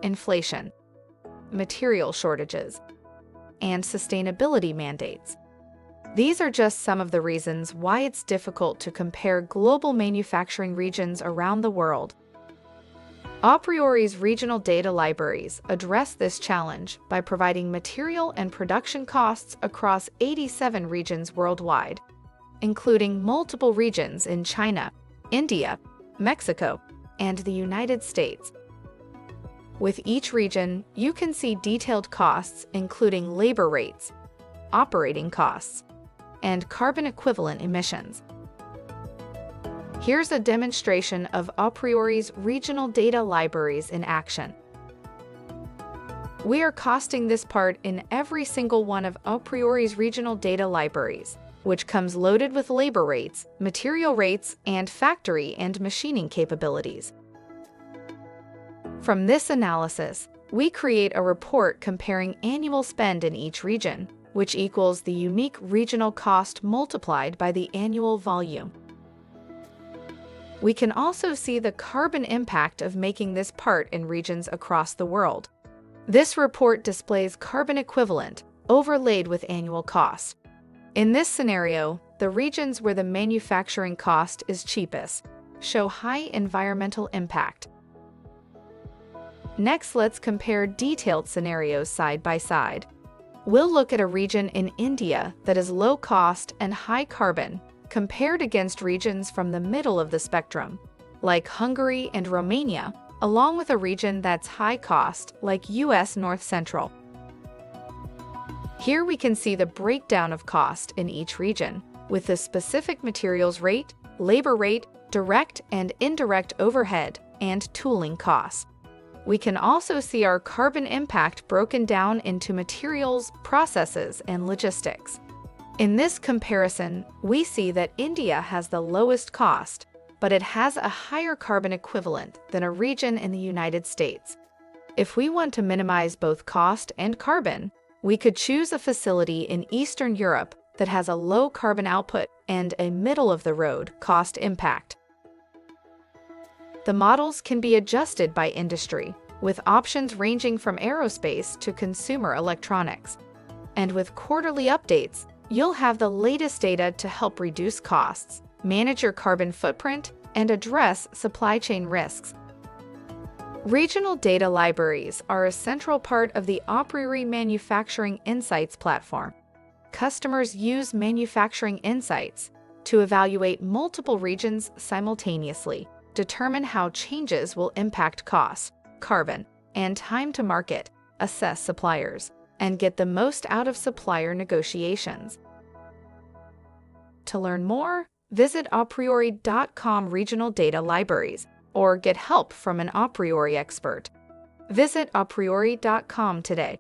inflation, material shortages, and sustainability mandates. These are just some of the reasons why it's difficult to compare global manufacturing regions around the world. aPriori's regional data libraries address this challenge by providing material and production costs across 87 regions worldwide, including multiple regions in China, India, Mexico, and the United States. With each region, you can see detailed costs including labor rates, operating costs, and carbon equivalent emissions. Here's a demonstration of aPriori's regional data libraries in action. We are costing this part in every single one of aPriori's regional data libraries, which comes loaded with labor rates, material rates, and factory and machining capabilities. From this analysis, we create a report comparing annual spend in each region, which equals the unique regional cost multiplied by the annual volume. We can also see the carbon impact of making this part in regions across the world. This report displays carbon equivalent overlaid with annual cost. In this scenario, the regions where the manufacturing cost is cheapest show high environmental impact. Next, let's compare detailed scenarios side by side. We'll look at a region in India that is low cost and high carbon, compared against regions from the middle of the spectrum, like Hungary and Romania, along with a region that's high cost, like US North Central. Here we can see the breakdown of cost in each region, with the specific materials rate, labor rate, direct and indirect overhead, and tooling costs. We can also see our carbon impact broken down into materials, processes, and logistics. In this comparison, we see that India has the lowest cost, but it has a higher carbon equivalent than a region in the United States. If we want to minimize both cost and carbon, we could choose a facility in Eastern Europe that has a low carbon output and a middle-of-the-road cost impact. The models can be adjusted by industry, with options ranging from aerospace to consumer electronics. And with quarterly updates, you'll have the latest data to help reduce costs, manage your carbon footprint, and address supply chain risks. Regional data libraries are a central part of the aPriori Manufacturing Insights platform. Customers use manufacturing insights to evaluate multiple regions simultaneously, determine how changes will impact costs, carbon, and time to market, assess suppliers, and get the most out of supplier negotiations. To learn more, visit aPriori.com regional data libraries or get help from an aPriori expert. Visit aPriori.com today.